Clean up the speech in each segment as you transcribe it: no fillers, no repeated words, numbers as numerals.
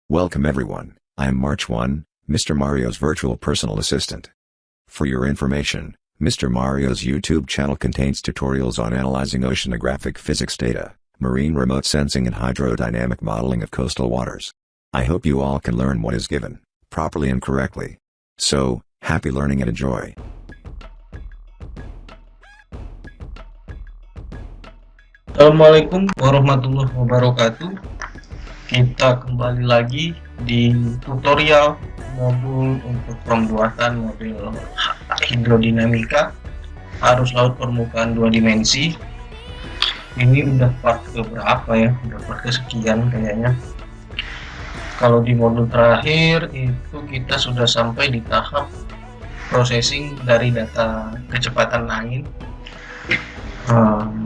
Welcome everyone, I am March 1, Mr. Mario's virtual personal assistant. For your information, Mr. Mario's YouTube channel contains tutorials on analyzing oceanographic physics data, marine remote sensing and hydrodynamic modeling of coastal waters. I hope you all can learn what is given, properly and correctly. So, happy learning and enjoy. Assalamualaikum warahmatullahi wabarakatuh. Kita kembali lagi di tutorial modul untuk pembuatan model hidrodinamika arus laut permukaan 2 dimensi. Ini udah part keberapa ya? Udah part kesekian kayaknya. Kalau di modul terakhir itu kita sudah sampai di tahap processing dari data kecepatan angin.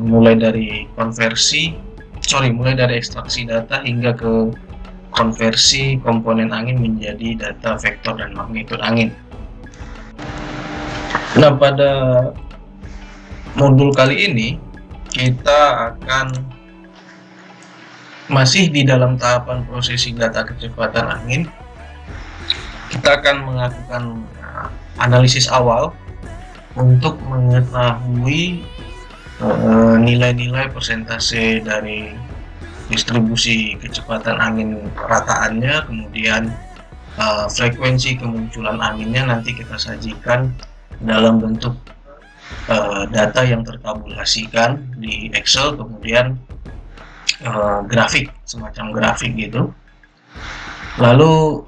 Mulai dari ekstraksi data hingga ke konversi komponen angin menjadi data vektor dan magnitud angin. Nah, pada modul kali ini kita akan masih di dalam tahapan processing data kecepatan angin. Kita akan melakukan analisis awal untuk mengetahui nilai-nilai persentase dari distribusi kecepatan angin rataannya, kemudian frekuensi kemunculan anginnya nanti kita sajikan dalam bentuk data yang tertabulasikan di Excel, kemudian grafik, semacam grafik gitu. Lalu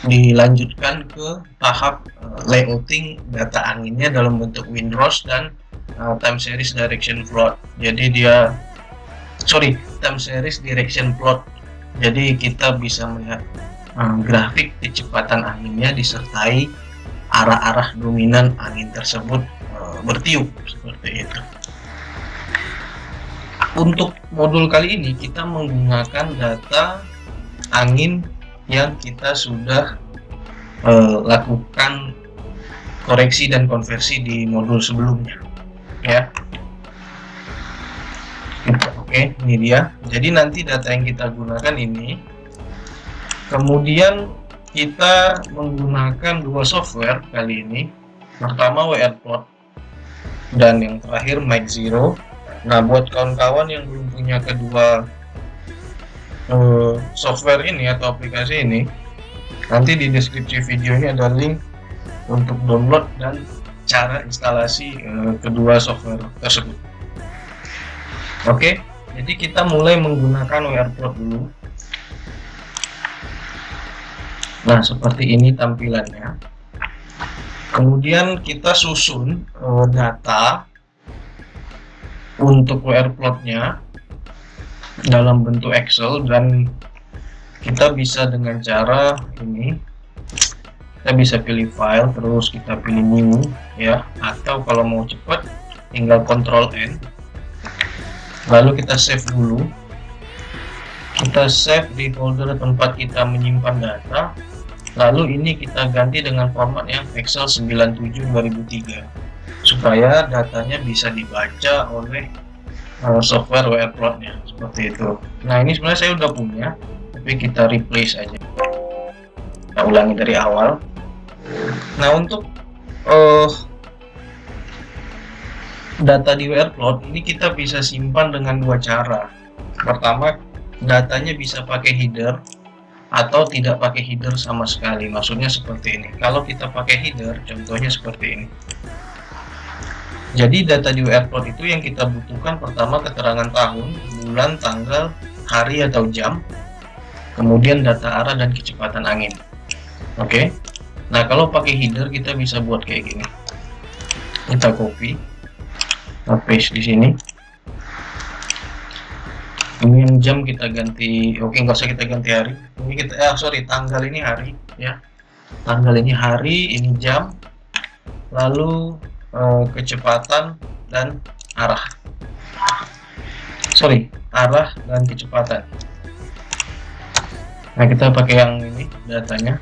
dilanjutkan ke tahap layouting data anginnya dalam bentuk windrows dan time series direction plot. Jadi time series direction plot. Jadi kita bisa melihat grafik kecepatan anginnya disertai arah-arah dominan angin tersebut bertiup seperti itu. Untuk modul kali ini kita menggunakan data angin yang kita sudah lakukan koreksi dan konversi di modul sebelumnya ya. Oke, ini dia. Jadi nanti data yang kita gunakan ini, kemudian kita menggunakan dua software kali ini. Pertama WRplot dan yang terakhir MikeZero. Nah, buat kawan-kawan yang belum punya kedua software ini atau aplikasi ini, nanti di deskripsi video ini ada link untuk download dan cara instalasi kedua software tersebut. Oke, jadi kita mulai menggunakan WRplot dulu. Nah, seperti ini tampilannya. Kemudian kita susun data untuk WRplotnya dalam bentuk Excel, dan kita bisa dengan cara ini, kita bisa pilih file terus kita pilih new ya, atau kalau mau cepat tinggal Ctrl N, lalu kita save dulu. Kita save di folder tempat kita menyimpan data, lalu ini kita ganti dengan format yang Excel 97/2003 supaya datanya bisa dibaca oleh software WRplotnya seperti itu. Nah, ini sebenarnya saya udah punya, tapi kita replace aja, kita ulangi dari awal. Nah, untuk data di WRplot ini kita bisa simpan dengan dua cara. Pertama, datanya bisa pakai header atau tidak pakai header sama sekali. Maksudnya seperti ini. Kalau kita pakai header, contohnya seperti ini. Jadi data di WRplot itu yang kita butuhkan pertama keterangan tahun, bulan, tanggal, hari atau jam, kemudian data arah dan kecepatan angin. Oke. Nah, kalau pakai header kita bisa buat kayak gini. Kita copy, kita paste di sini. Ini yang jam kita ganti, oke, nggak usah kita ganti hari. Ini kita, tanggal ini hari ya. Tanggal ini hari, ini jam. Lalu kecepatan dan arah. Arah dan kecepatan. Nah, kita pakai yang ini datanya.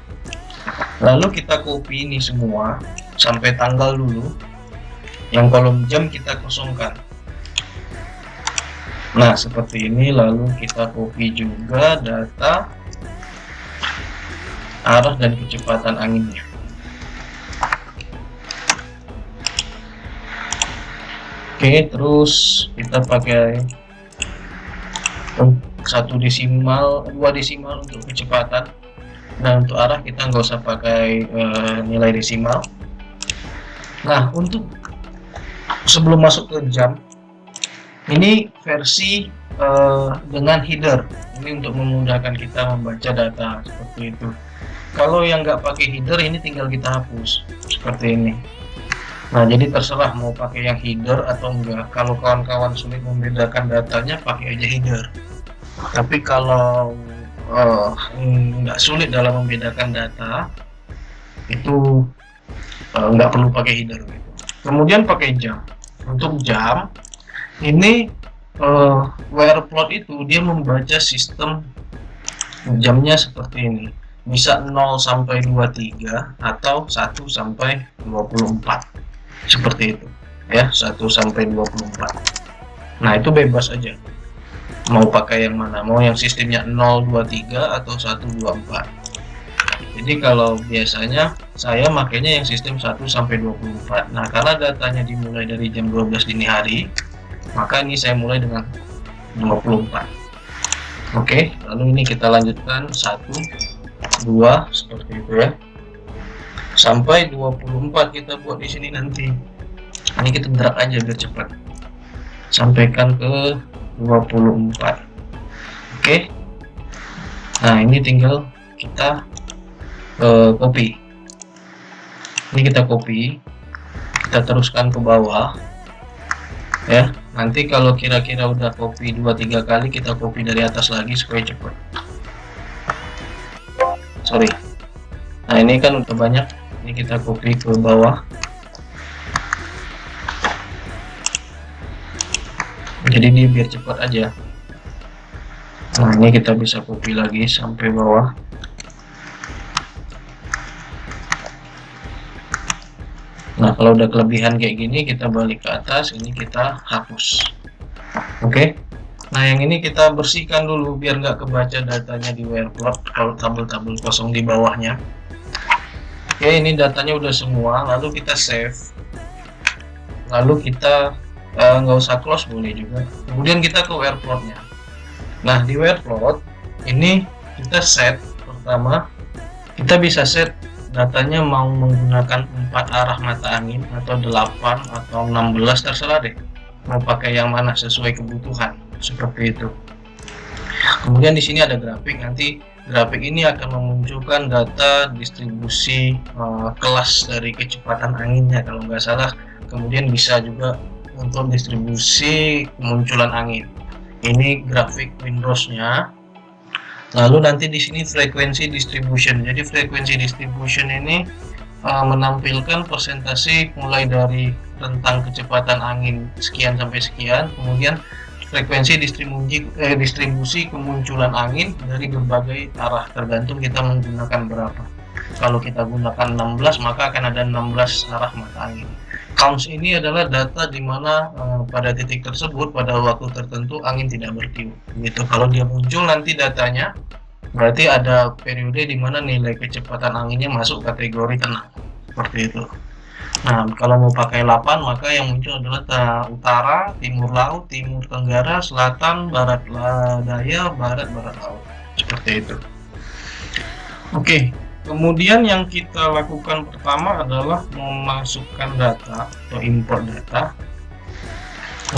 Lalu kita copy ini semua sampai tanggal dulu. Yang kolom jam kita kosongkan. Nah, seperti ini. Lalu kita copy juga data arah dan kecepatan anginnya. Oke, terus kita pakai 1 desimal, 2 desimal untuk kecepatan. Nah, untuk arah kita nggak usah pakai nilai desimal. Nah, untuk sebelum masuk ke jam, ini versi dengan header. Ini untuk memudahkan kita membaca data seperti itu. Kalau yang nggak pakai header, ini tinggal kita hapus seperti ini. Nah, jadi terserah mau pakai yang header atau enggak. Kalau kawan-kawan sulit membedakan datanya, pakai aja header. Tapi kalau nggak sulit dalam membedakan data, itu nggak perlu pakai header gitu. Kemudian pakai jam. Untuk jam ini WearPlot itu dia membaca sistem jamnya seperti ini, bisa 0 sampai 23 atau 1 sampai 24 seperti itu ya, 1 sampai 24. Nah, itu bebas aja mau pakai yang mana, mau yang sistemnya 023 atau 124. Jadi kalau biasanya saya makainya yang sistem 1 sampai 24. Nah, karena datanya dimulai dari jam 12 dini hari, maka ini saya mulai dengan 24. Oke, lalu ini kita lanjutkan 1 2 seperti itu ya, sampai 24 kita buat di sini nanti. Ini kita drag aja biar cepat, sampaikan ke 24. Oke, nah ini tinggal kita copy. Ini kita copy, kita teruskan ke bawah ya. Nanti kalau kira-kira udah copy 2-3 kali, kita copy dari atas lagi supaya cepat. Sorry, nah ini kan udah banyak, ini kita copy ke bawah. Jadi ini biar cepat aja. Nah, ini kita bisa copy lagi sampai bawah. Nah, kalau udah kelebihan kayak gini, kita balik ke atas, ini kita hapus. Oke. Nah, yang ini kita bersihkan dulu biar nggak kebaca datanya di WearPlot kalau tabel-tabel kosong di bawahnya. Oke, ini datanya udah semua, lalu kita save. Lalu kita nggak usah close, boleh juga. Kemudian kita ke WearPlot-nya. Nah, di WearPlot ini kita set pertama, kita bisa set datanya mau menggunakan 4 arah mata angin atau 8 atau 16, terserah deh mau pakai yang mana sesuai kebutuhan seperti itu. Kemudian di sini ada grafik, nanti grafik ini akan memunculkan data distribusi kelas dari kecepatan anginnya kalau nggak salah. Kemudian bisa juga untuk distribusi kemunculan angin. Ini grafik Windows-nya. Lalu nanti di sini frekuensi distribution. Jadi frekuensi distribution ini menampilkan persentase mulai dari rentang kecepatan angin sekian sampai sekian, kemudian frekuensi distribusi kemunculan angin dari berbagai arah tergantung kita menggunakan berapa. Kalau kita gunakan 16, maka akan ada 16 arah mata angin. Counts ini adalah data di mana pada titik tersebut pada waktu tertentu angin tidak bertiup. Gitu. Kalau dia muncul nanti datanya, berarti ada periode di mana nilai kecepatan anginnya masuk kategori tenang. Seperti itu. Nah, kalau mau pakai 8, maka yang muncul adalah utara, timur laut, timur tenggara, selatan, barat daya, barat laut. Seperti itu. Oke. Kemudian yang kita lakukan pertama adalah memasukkan data atau import data.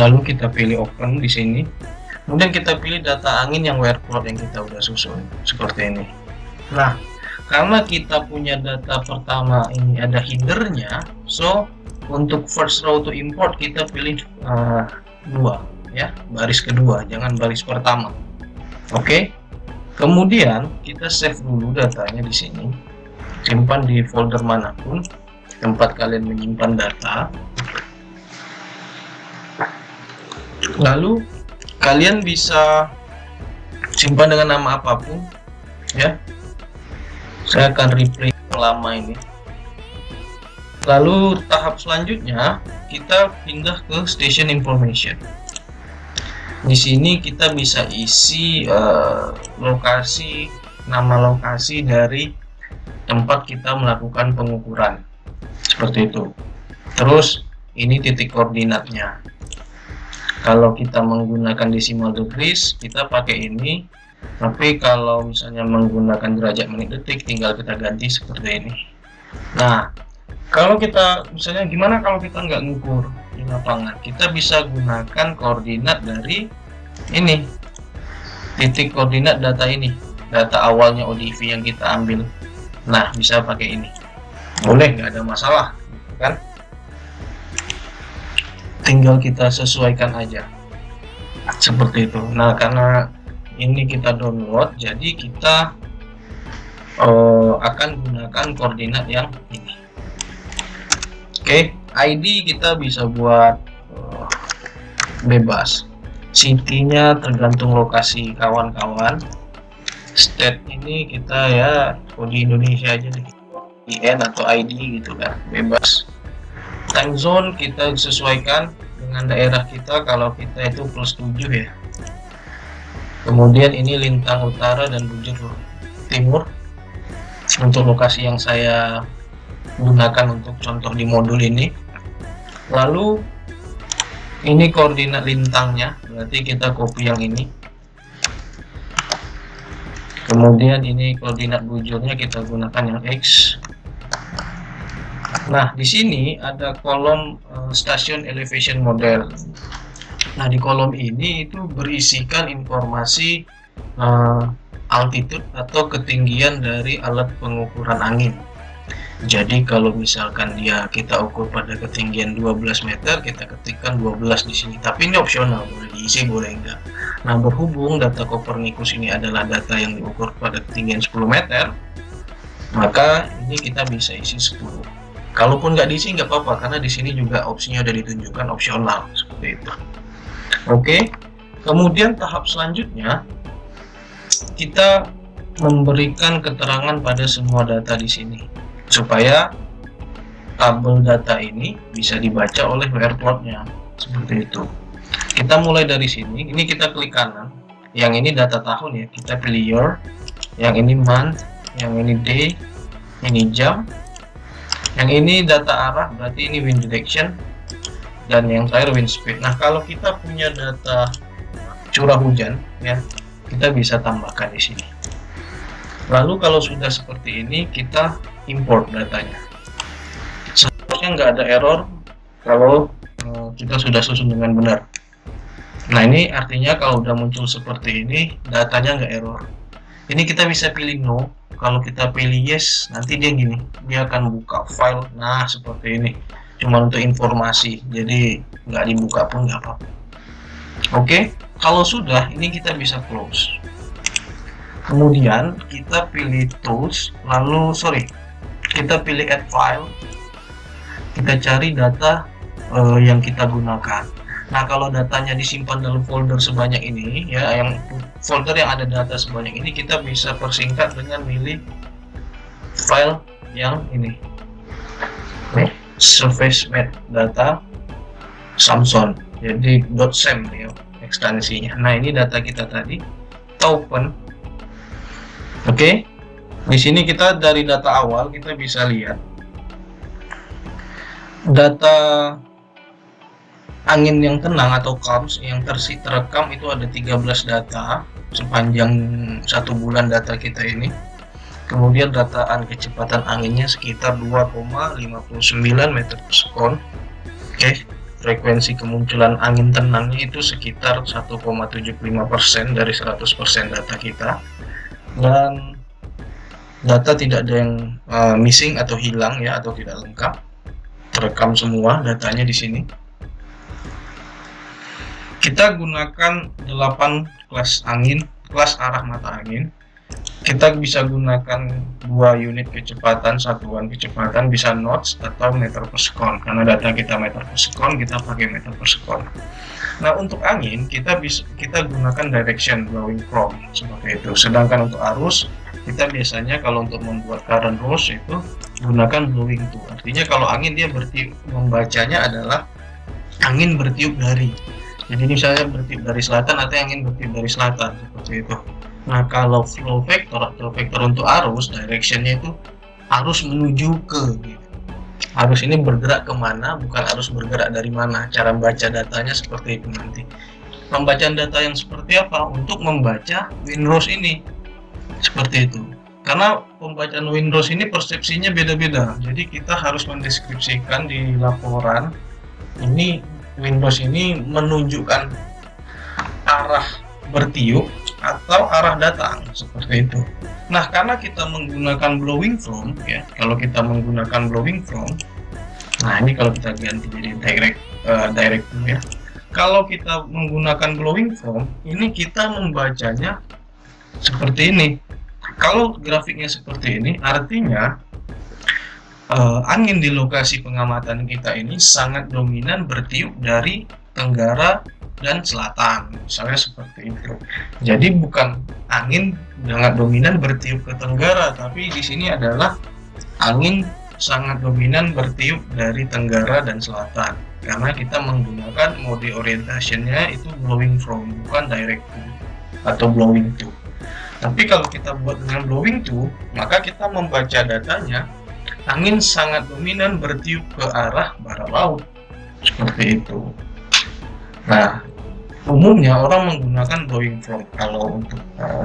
Lalu kita pilih open di sini. Kemudian kita pilih data angin yang WearPlot yang kita udah susun seperti ini. Nah, karena kita punya data pertama ini ada headernya, so untuk first row to import kita pilih 2 ya, baris kedua, jangan baris pertama. Oke. Kemudian kita save dulu datanya di sini, simpan di folder manapun tempat kalian menyimpan data. Lalu kalian bisa simpan dengan nama apapun ya. Saya akan replay yang lama ini. Lalu tahap selanjutnya kita pindah ke station information. Di sini kita bisa isi nama lokasi dari tempat kita melakukan pengukuran, seperti itu. Terus ini titik koordinatnya. Kalau kita menggunakan decimal degrees, kita pakai ini. Tapi kalau misalnya menggunakan derajat menit detik, tinggal kita ganti seperti ini. Nah, kalau kita misalnya gimana kalau kita nggak ngukur di lapangan, kita bisa gunakan koordinat dari ini, titik koordinat data ini, data awalnya ODV yang kita ambil. Nah, bisa pakai ini, boleh, nggak ada masalah, kan? Tinggal kita sesuaikan aja, seperti itu. Nah, karena ini kita download, jadi kita akan gunakan koordinat yang ini. Oke, ID kita bisa buat bebas. City-nya tergantung lokasi kawan-kawan. State ini kita ya kode Indonesia aja deh, IN atau ID gitu kan, bebas. Time zone kita sesuaikan dengan daerah kita, kalau kita itu +7 ya. Kemudian ini lintang utara dan bujur timur untuk lokasi yang saya gunakan untuk contoh di modul ini. Lalu ini koordinat lintangnya, berarti kita copy yang ini. Kemudian ini koordinat bujurnya kita gunakan yang X. Nah, di sini ada kolom stasiun elevation model. Nah, di kolom ini itu berisikan informasi altitude atau ketinggian dari alat pengukuran angin. Jadi kalau misalkan kita ukur pada ketinggian 12 meter, kita ketikkan 12 di sini. Tapi ini opsional, boleh diisi boleh enggak. Nah, berhubung data Copernicus ini adalah data yang diukur pada ketinggian 10 meter, maka ini kita bisa isi 10. Kalaupun nggak diisi nggak apa-apa, karena di sini juga opsinya udah ditunjukkan opsional seperti itu. Oke, kemudian tahap selanjutnya kita memberikan keterangan pada semua data di sini, supaya tabel data ini bisa dibaca oleh WR plotnya, seperti itu. Kita mulai dari sini, ini kita klik kanan, yang ini data tahun ya, kita pilih year, yang ini month, yang ini day, ini jam, yang ini data arah, berarti ini wind direction, dan yang terakhir wind speed. Nah, kalau kita punya data curah hujan ya, kita bisa tambahkan di sini. Lalu kalau sudah seperti ini, kita import datanya. Seharusnya nggak ada error kalau kita sudah susun dengan benar. Nah, ini artinya kalau udah muncul seperti ini, datanya nggak error. Ini kita bisa pilih no. Kalau kita pilih yes, nanti dia gini, dia akan buka file. Nah, seperti ini, cuma untuk informasi, jadi nggak dibuka pun nggak apa-apa. Oke, kalau sudah, ini kita bisa close. Kemudian kita pilih tools, lalu kita pilih add file, kita cari data yang kita gunakan. Nah, kalau datanya disimpan dalam folder sebanyak ini ya, yang folder yang ada data sebanyak ini, kita bisa persingkat dengan milih file yang ini, surface map data Samson, jadi .sam ya ekstensinya. Nah, ini data kita tadi, kita open. Oke, di sini kita dari data awal kita bisa lihat data angin yang tenang atau calms yang terekam itu ada 13 data sepanjang 1 bulan data kita ini. Kemudian dataan kecepatan anginnya sekitar 2,59 meter per sekon. Oke, frekuensi kemunculan angin tenangnya itu sekitar 1,75% dari 100% data kita. Dan data tidak ada yang missing atau hilang ya, atau tidak lengkap, terekam semua datanya di sini. Kita gunakan 8 kelas angin, kelas arah mata angin. Kita bisa gunakan 2 unit kecepatan, satuan kecepatan, bisa knots atau meter per sekon. Karena data kita meter per sekon, kita pakai meter per sekon. Nah, untuk angin kita gunakan direction blowing from seperti itu. Sedangkan untuk arus, kita biasanya kalau untuk membuat current hose itu gunakan blowing to. Artinya kalau angin dia membacanya adalah angin bertiup dari. Jadi misalnya bertiup dari selatan, nanti angin bertiup dari selatan, seperti itu. Nah, kalau flow vector atau vektor untuk arus, directionnya itu arus menuju ke, gitu. Arus ini bergerak kemana, bukan arus bergerak dari mana. Cara membaca datanya seperti itu nanti. Pembacaan data yang seperti apa? Untuk membaca windrows ini, seperti itu. Karena pembacaan windrows ini persepsinya beda-beda. Jadi kita harus mendeskripsikan di laporan ini windrows ini menunjukkan arah bertiup atau arah datang, seperti itu. Nah, karena kita menggunakan blowing from, ya, kalau kita menggunakan blowing from, nah ini kalau kita ganti jadi direct ya. Kalau kita menggunakan blowing from, ini kita membacanya seperti ini. Kalau grafiknya seperti ini, artinya angin di lokasi pengamatan kita ini sangat dominan bertiup dari tenggara dan selatan, misalnya seperti itu. Jadi bukan angin sangat dominan bertiup ke tenggara, tapi di sini adalah angin sangat dominan bertiup dari tenggara dan selatan, karena kita menggunakan mode orientationnya itu blowing from, bukan direct to atau blowing to. Tapi kalau kita buat dengan blowing to, maka kita membaca datanya angin sangat dominan bertiup ke arah barat laut, seperti itu. Nah, umumnya orang menggunakan blowing from kalau untuk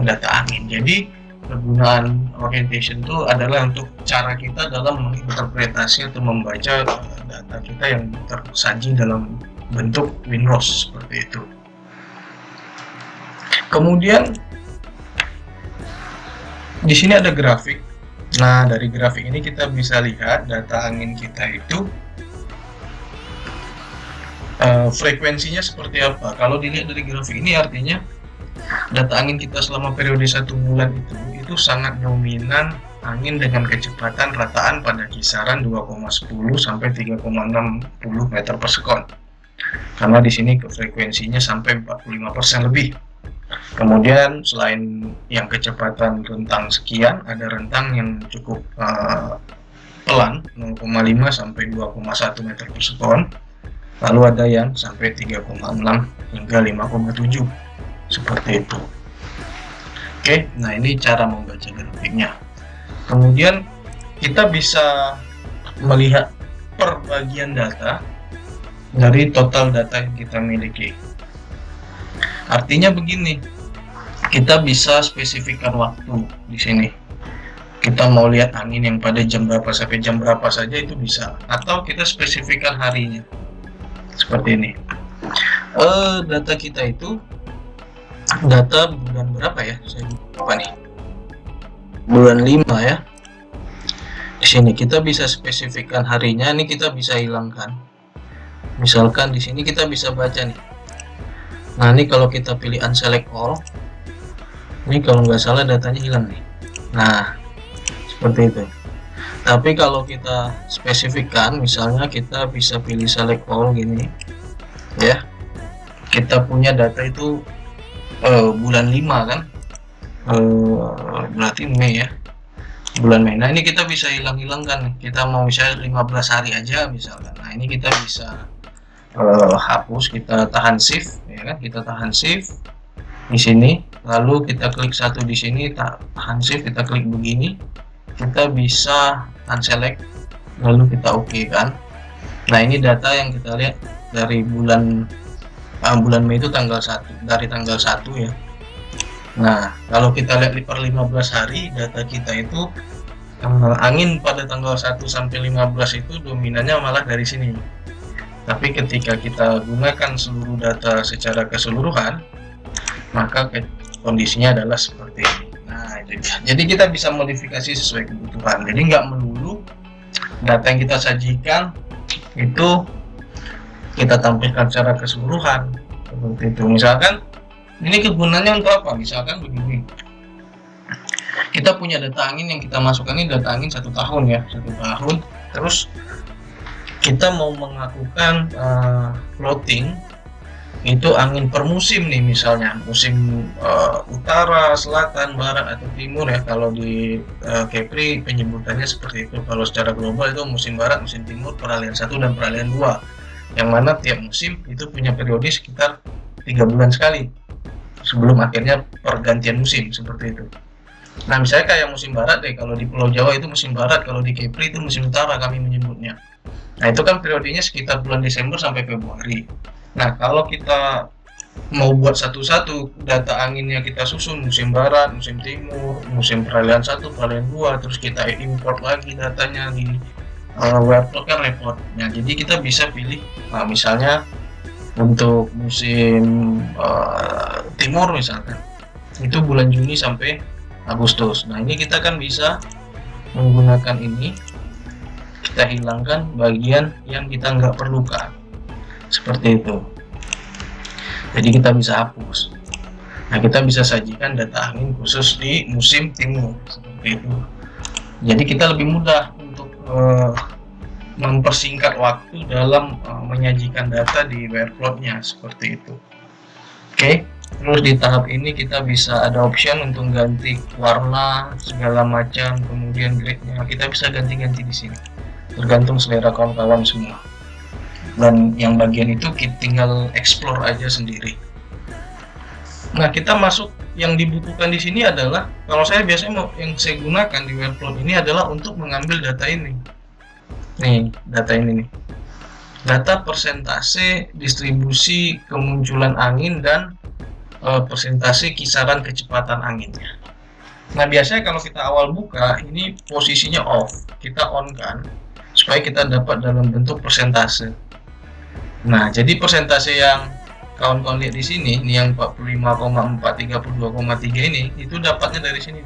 data angin. Jadi penggunaan orientation itu adalah untuk cara kita dalam menginterpretasi atau membaca data kita yang tersaji dalam bentuk windrows, seperti itu. Kemudian di sini ada grafik. Nah, dari grafik ini kita bisa lihat data angin kita itu frekuensinya seperti apa. Kalau dilihat dari grafik ini, artinya data angin kita selama periode 1 bulan itu sangat dominan angin dengan kecepatan rataan pada kisaran 2,10 sampai 3,60 meter per sekon. Karena di sini frekuensinya sampai 45% lebih. Kemudian selain yang kecepatan rentang sekian, ada rentang yang cukup pelan 0,5 sampai 2,1 meter per sekon. Lalu ada yang sampai 3,6 hingga 5,7, seperti itu. Oke, nah ini cara membaca grafiknya. Kemudian kita bisa melihat perbagian data dari total data yang kita miliki. Artinya begini, kita bisa spesifikkan waktu di sini. Kita mau lihat angin yang pada jam berapa sampai jam berapa saja itu bisa, atau kita spesifikkan harinya. Seperti ini. Data kita itu data bulan berapa ya? Saya lupa nih. Bulan 5 ya. Di sini kita bisa spesifikkan harinya, ini kita bisa hilangkan. Misalkan di sini kita bisa baca nih. Nah, ini kalau kita pilih unselect all, ini kalau nggak salah datanya hilang nih. Nah, seperti itu. Tapi kalau kita spesifikkan, misalnya kita bisa pilih select all gini, ya. Kita punya data itu bulan 5 kan, berarti Mei ya, bulan Mei. Nah, ini kita bisa hilang-hilangkan nih. Kita mau misalnya 15 hari aja misalkan. Nah, ini kita bisa hapus, kita tahan shift ya kan, kita tahan shift di sini, lalu kita klik satu di sini, tahan shift, kita klik begini, kita bisa unselect, lalu kita oke kan. Nah, ini data yang kita lihat dari bulan Mei itu tanggal 1, dari tanggal 1 ya. Nah, kalau kita lihat per 15 hari data kita itu angin pada tanggal 1 sampai 15 itu dominannya malah dari sini. Tapi ketika kita gunakan seluruh data secara keseluruhan, maka kondisinya adalah seperti ini. Nah, itu dia. Jadi kita bisa modifikasi sesuai kebutuhan. Jadi nggak melulu data yang kita sajikan itu kita tampilkan secara keseluruhan. Seperti itu. Misalkan ini kegunaannya untuk apa? Misalkan begini. Kita punya data angin yang kita masukkan, ini data angin 1 tahun ya, 1 tahun. Terus kita mau melakukan plotting itu angin per musim nih, misalnya musim utara, selatan, barat atau timur ya. Kalau di Kepri penyebutannya seperti itu. Kalau secara global itu musim barat, musim timur, peralihan 1 dan peralihan 2. Yang mana tiap musim itu punya periode sekitar 3 bulan sekali sebelum akhirnya pergantian musim seperti itu. Nah misalnya kayak musim barat deh, kalau di Pulau Jawa itu musim barat, kalau di Kepri itu musim utara kami menyebutnya. Nah itu kan periodenya sekitar bulan Desember sampai Februari. Nah kalau kita mau buat satu-satu data anginnya kita susun musim barat, musim timur, musim peralihan 1, peralihan 2, terus kita import lagi datanya di Webplot kan repot. Nah jadi kita bisa pilih, nah misalnya untuk musim timur misalkan itu bulan Juni sampai Agustus. Nah ini kita kan bisa menggunakan ini, kita hilangkan bagian yang kita nggak perlukan seperti itu, jadi kita bisa hapus. Nah kita bisa sajikan data angin khusus di musim timur seperti itu, jadi kita lebih mudah untuk mempersingkat waktu dalam menyajikan data di Webplotnya seperti itu. Oke. Terus di tahap ini kita bisa ada option untuk ganti warna segala macam, kemudian grade-nya kita bisa ganti-ganti di sini, tergantung selera kawan-kawan semua. Dan yang bagian itu kita tinggal explore aja sendiri. Nah kita masuk, yang dibutuhkan di sini adalah, kalau saya biasanya yang saya gunakan di Webplot ini adalah untuk mengambil data ini. Nih data ini nih, data persentase distribusi kemunculan angin dan persentase kisaran kecepatan anginnya. Nah biasanya kalau kita awal buka ini posisinya off, kita on kan supaya kita dapat dalam bentuk persentase. Nah jadi persentase yang kawan-kawan lihat di sini, ini yang 45,4, 32,3 ini, itu dapatnya dari sini.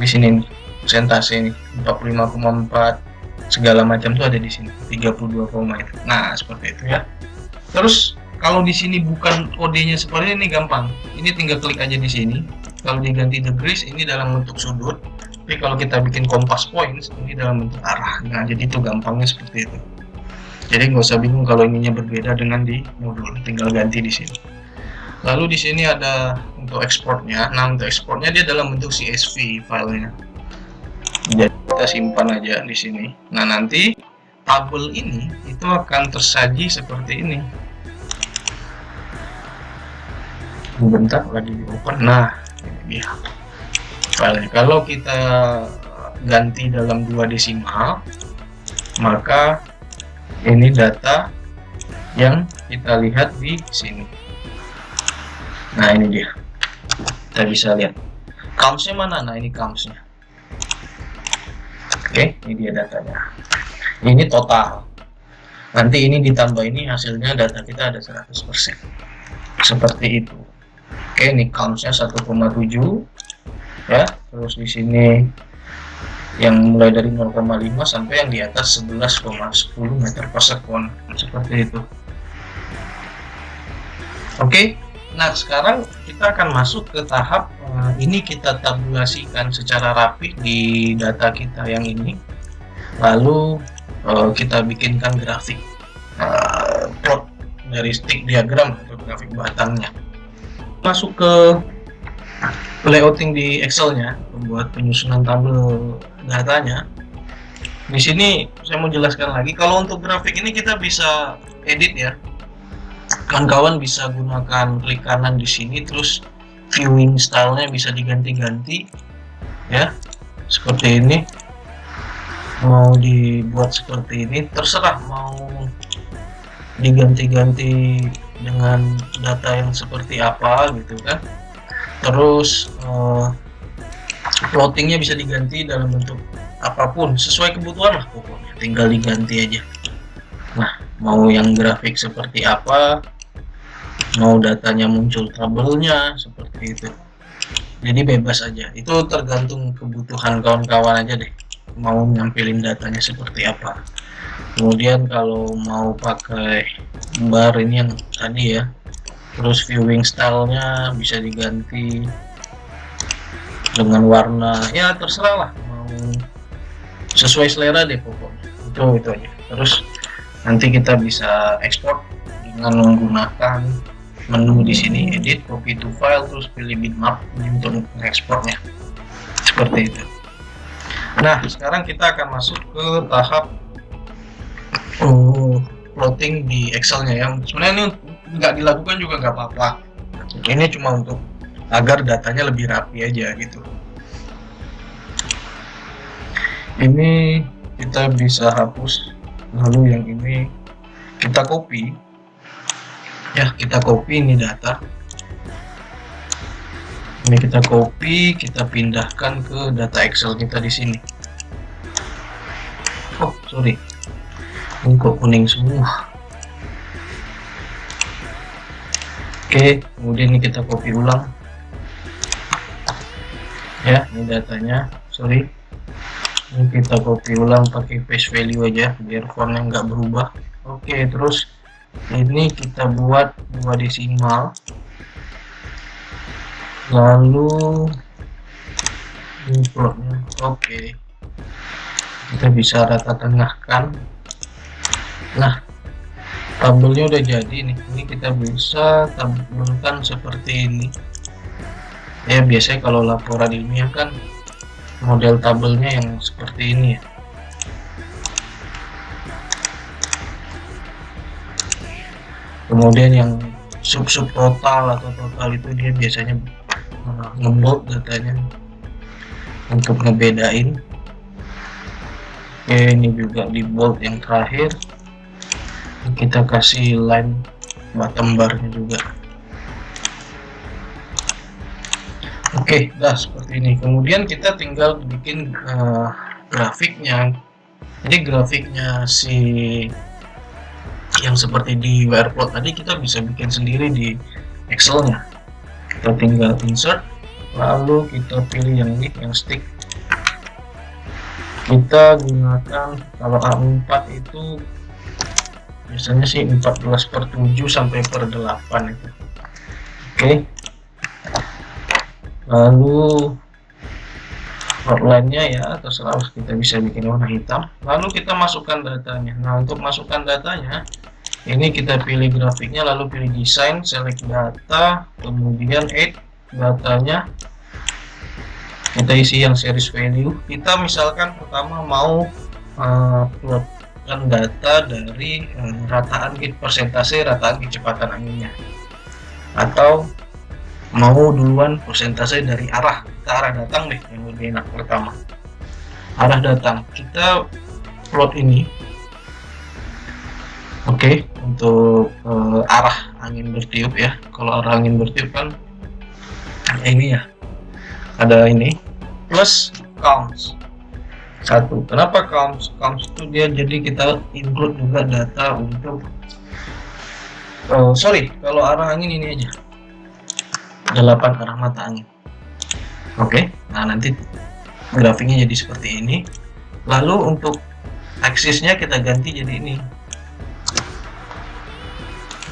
Di sini nih, persentase ini 45,4 segala macam tuh ada di sini, 32, itu. Nah seperti itu ya. Terus kalau di sini bukan kodenya seperti ini gampang. Ini tinggal klik aja di sini. Kalau diganti degrees ini dalam bentuk sudut. Tapi kalau kita bikin compass points ini dalam bentuk arah. Nah, jadi itu gampangnya seperti itu. Jadi nggak usah bingung kalau ininya berbeda dengan di modul. Tinggal ganti di sini. Lalu di sini ada untuk ekspornya. Nah, untuk ekspornya dia dalam bentuk CSV filenya. Jadi kita simpan aja di sini. Nah, nanti tabel ini itu akan tersaji seperti ini. Bentar lagi di open. Nah ini dia filenya. Kalau kita ganti dalam 2 desimal, maka ini data yang kita lihat di sini. Nah ini dia, kita bisa lihat counts-nya mana. Nah ini counts-nya. Oke, ini dia datanya. Ini total. Nanti ini ditambah ini, hasilnya data kita ada 100%. Seperti itu. Oke, ini counts-nya 1,7 ya. Terus di sini yang mulai dari 0,5 sampai yang di atas 11,10 meter per sekon seperti itu. Oke. Nah, sekarang kita akan masuk ke tahap ini kita tabulasikan secara rapi di data kita yang ini. Lalu kita bikinkan grafik plot dari stick diagram atau grafik batangnya. Masuk ke layouting di Excel-nya, membuat penyusunan tabel datanya. Di sini saya mau jelaskan lagi, kalau untuk grafik ini kita bisa edit ya. Kawan-kawan bisa gunakan klik kanan di sini, terus viewing style-nya bisa diganti-ganti ya. Seperti ini. Mau dibuat seperti ini, terserah mau diganti-ganti dengan data yang seperti apa gitu kan. Terus plottingnya bisa diganti dalam bentuk apapun sesuai kebutuhan lah, pokoknya tinggal diganti aja. Nah mau yang grafik seperti apa, mau datanya muncul tabelnya seperti itu, jadi bebas aja, itu tergantung kebutuhan kawan-kawan aja deh mau nampilin datanya seperti apa. Kemudian kalau mau pakai bar ini yang tadi ya, terus viewing style-nya bisa diganti dengan warna ya, terserah lah, mau sesuai selera deh pokoknya. Itu aja. Terus nanti kita bisa ekspor dengan menggunakan menu di sini, edit, copy to file, terus pilih bitmap ini untuk ekspornya seperti itu. Nah sekarang kita akan masuk ke tahap plotting di Excel-nya ya. Sebenarnya ini nggak dilakukan juga nggak apa-apa. Ini cuma untuk agar datanya lebih rapi aja gitu. Ini kita bisa hapus, lalu yang ini kita copy ya, kita copy ini data, ini kita copy, kita pindahkan ke data Excel kita di sini. Oh sorry, ini kok kuning semua. Oke, kemudian ini kita copy ulang ya, ini datanya, sorry, ini kita copy ulang pakai paste value aja biar fontnya nggak berubah. Oke, terus ini kita buat 2 desimal, lalu ini plotnya. Oke, kita bisa rata tengahkan. Nah, tabelnya udah jadi nih, ini kita bisa tabelkan seperti ini ya. Biasanya kalau laporan ilmiah kan model tabelnya yang seperti ini ya. Kemudian yang sub total atau total itu dia biasanya nge-bold datanya untuk ngebedain. Oke, ini juga di bold yang terakhir, kita kasih line bottom barnya juga. Oke, dah seperti ini. Kemudian kita tinggal bikin grafiknya. Jadi grafiknya si yang seperti di WRPlot tadi kita bisa bikin sendiri di Excel-nya. Kita tinggal insert, lalu kita pilih yang ini, yang stick. Kita gunakan, kalau A4 itu biasanya sih 14/7 sampai per 8 itu. Oke. Lalu outline-nya ya terserah, kita bisa bikin warna hitam. Lalu kita masukkan datanya. Nah, untuk masukkan datanya, ini kita pilih grafiknya, lalu pilih desain, select data, kemudian add datanya. Kita isi yang series value. Kita misalkan pertama mau plotkan data dari rataan persentase rataan kecepatan anginnya, atau mau duluan persentase dari arah. Kita arah datang deh yang lebih enak. Pertama arah datang, kita plot ini. Oke, untuk arah angin bertiup ya. Kalau arah angin bertiup kan ini ya, ada ini plus counts 1. Kenapa counts? Counts itu dia jadi kita include juga data untuk sorry, kalau arah angin ini aja 8 arah mata angin. Oke, nah nanti grafiknya jadi seperti ini. Lalu untuk aksisnya kita ganti jadi ini.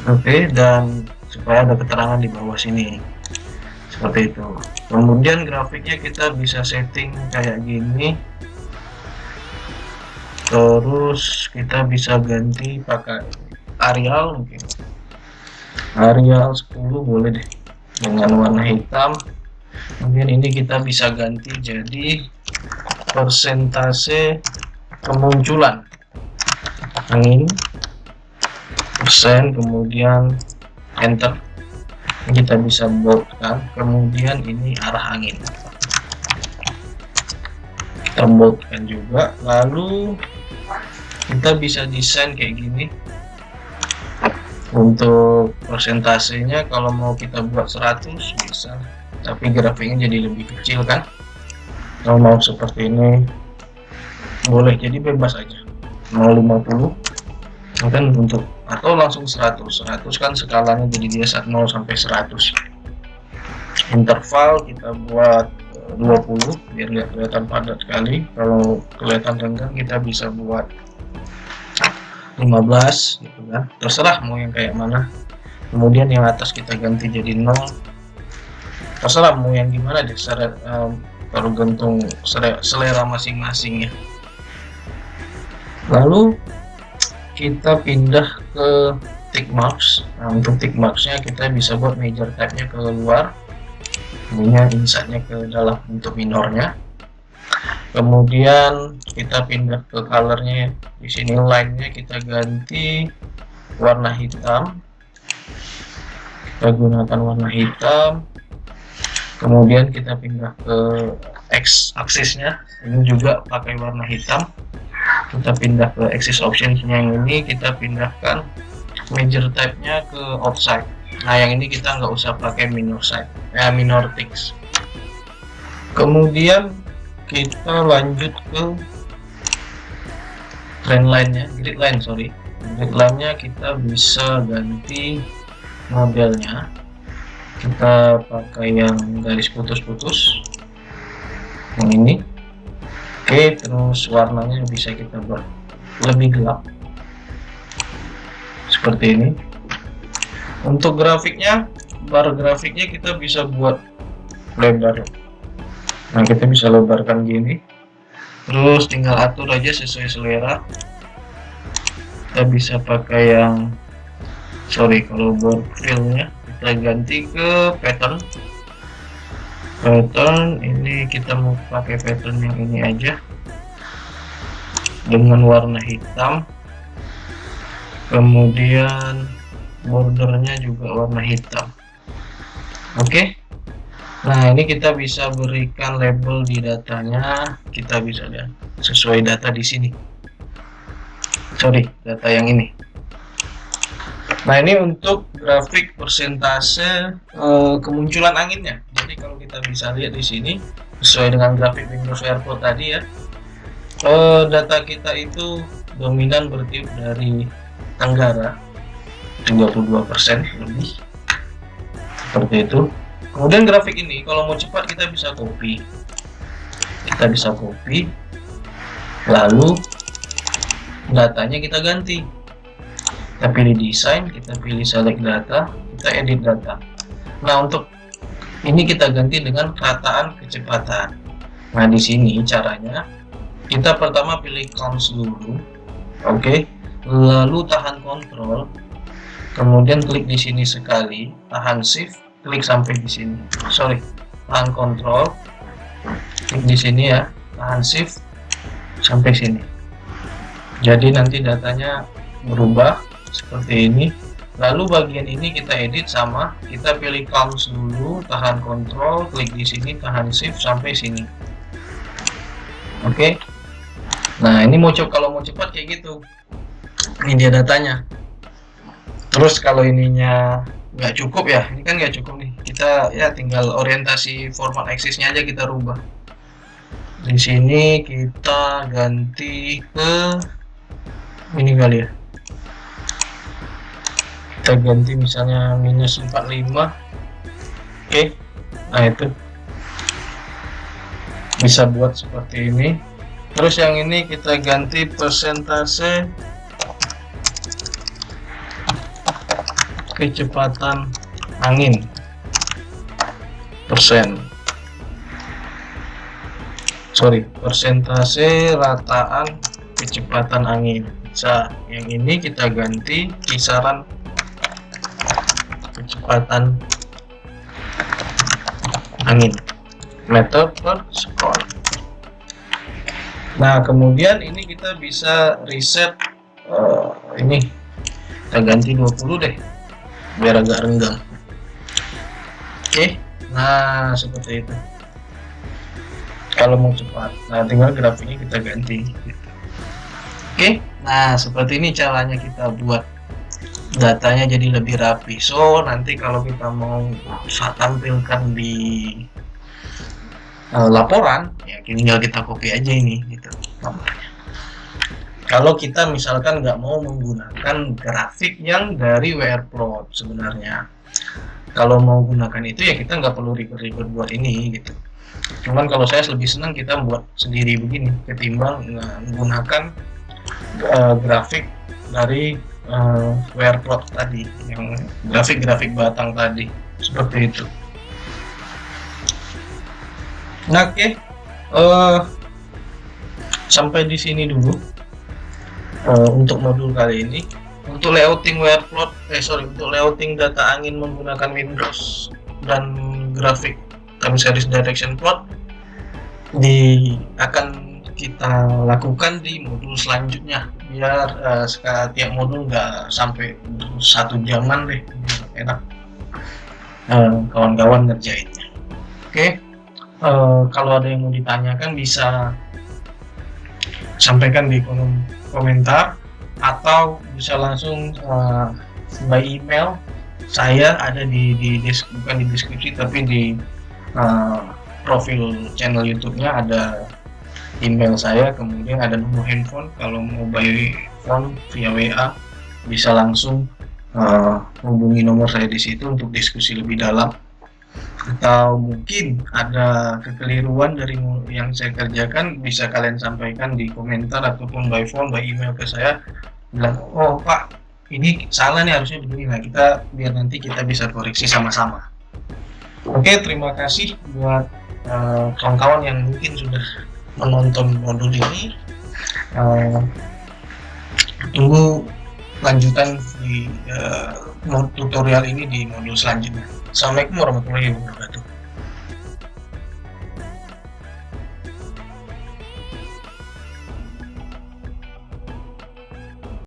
Oke, dan supaya ada keterangan di bawah sini seperti itu. Kemudian grafiknya kita bisa setting kayak gini, terus kita bisa ganti pakai Arial, mungkin Arial 10 boleh deh dengan warna hitam. Kemudian ini kita bisa ganti jadi persentase kemunculan angin persen, kemudian enter, kita bisa boldkan. Kemudian ini arah angin kita boldkan juga. Lalu kita bisa desain kayak gini. Untuk persentasenya kalau mau kita buat 100 bisa, tapi grafiknya jadi lebih kecil kan. Kalau mau seperti ini boleh, jadi bebas aja, mau 50 kan untuk, atau langsung 100 kan skalanya jadi dia 0 sampai 100. Interval kita buat 20 biar nggak kelihatan padat sekali. Kalau kelihatan renggang kita bisa buat 15 gitu kan, terserah mau yang kayak mana. Kemudian yang atas kita ganti jadi 0, terserah mau yang gimana deh, tergantung selera masing-masing ya. Lalu kita pindah ke tick marks. Nah, untuk tick marksnya kita bisa buat major type-nya ke luar, ininya insightnya ke dalam untuk minornya. Kemudian kita pindah ke colornya, di sini line-nya kita ganti warna hitam. kita gunakan warna hitam, kemudian kita pindah ke X aksisnya, ini juga pakai warna hitam. Kita pindah ke axis optionsnya, yang ini kita pindahkan major type-nya ke outside. Nah, yang ini kita nggak usah pakai minor text. Kemudian kita lanjut ke trend line-nya, grid line-nya kita bisa ganti modelnya. Kita pakai yang garis putus-putus, yang ini. Oke, terus warnanya bisa kita buat lebih gelap seperti ini. Untuk grafiknya, bar grafiknya kita bisa buat lebar. Nah, kita bisa lebarkan gini, terus tinggal atur aja sesuai selera. Kita bisa pakai yang kalau bar fill-nya kita ganti ke pattern. Ini kita mau pakai pattern yang ini aja dengan warna hitam, kemudian bordernya juga warna hitam. Oke. Nah, ini kita bisa berikan label di datanya. Kita bisa lihat sesuai data di sini. Data yang ini. Nah, ini untuk grafik persentase kemunculan anginnya. Jadi kalau kita bisa lihat di sini sesuai dengan grafik Windows WearPlot tadi ya, data kita itu dominan bertiup dari Tenggara 32% lebih, seperti itu. Kemudian grafik ini kalau mau cepat kita bisa copy, lalu datanya kita ganti. Kita pilih desain, kita pilih select data, kita edit data. Nah, untuk ini kita ganti dengan rataan kecepatan. Nah, di sini caranya kita pertama pilih counts dulu, oke. Lalu tahan kontrol, kemudian klik di sini sekali, tahan shift, klik sampai di sini. Tahan kontrol, klik di sini ya, tahan shift sampai sini. Jadi nanti datanya berubah seperti ini. Lalu bagian ini kita edit sama, kita pilih counts dulu, tahan kontrol, klik di sini, tahan shift sampai sini. Oke. Nah, ini kalau mau cepat kayak gitu. Ini dia datanya. Terus kalau ininya nggak cukup ya, ini kan nggak cukup nih. Kita ya tinggal orientasi format aksisnya aja kita rubah. Di sini kita ganti ke ini kali ya. Kita ganti misalnya -45. Oke. Nah, itu bisa buat seperti ini. Terus yang ini kita ganti persentase kecepatan angin persentase rataan kecepatan angin. Bisa yang ini kita ganti kisaran kecepatan angin meter per second. Nah, kemudian ini kita bisa reset ini kita ganti 20 deh biar agak renggang. Oke. Nah, seperti itu kalau mau cepat. Nah, tinggal grafiknya kita ganti. Oke. Nah, seperti ini caranya kita buat datanya jadi lebih rapi. So, nanti kalau kita mau tampilkan di laporan, ya tinggal kita copy aja ini gitu nomornya. Kalau kita misalkan nggak mau menggunakan grafik yang dari WearPlot, sebenarnya kalau mau gunakan itu ya kita nggak perlu ribet-ribet buat ini gitu. Cuman kalau saya lebih senang kita buat sendiri begini ketimbang menggunakan grafik dari WearPlot tadi, yang grafik batang tadi, seperti itu. Nah, oke. Sampai di sini dulu untuk modul kali ini. Untuk layouting WearPlot, untuk layouting data angin menggunakan Windows dan grafik time series direction plot akan kita lakukan di modul selanjutnya, biar tiap modul nggak sampai 1 jaman deh, biar enak. kawan-kawan ngerjainnya. Oke, kalau ada yang mau ditanyakan bisa sampaikan di kolom komentar atau bisa langsung by email. Saya ada bukan di deskripsi tapi di profil channel YouTube-nya ada email saya, kemudian ada nomor handphone. Kalau mau by phone via WA bisa langsung hubungi nomor saya di situ untuk diskusi lebih dalam. Atau mungkin ada kekeliruan dari yang saya kerjakan, bisa kalian sampaikan di komentar ataupun by phone, by email ke saya, bilang, oh Pak, ini salah nih, harusnya begini. Nah, biar nanti kita bisa koreksi sama-sama. Oke, terima kasih buat kawan-kawan yang mungkin sudah menonton modul ini. Tunggu lanjutan di tutorial ini di modul selanjutnya. Assalamualaikum warahmatullahi wabarakatuh.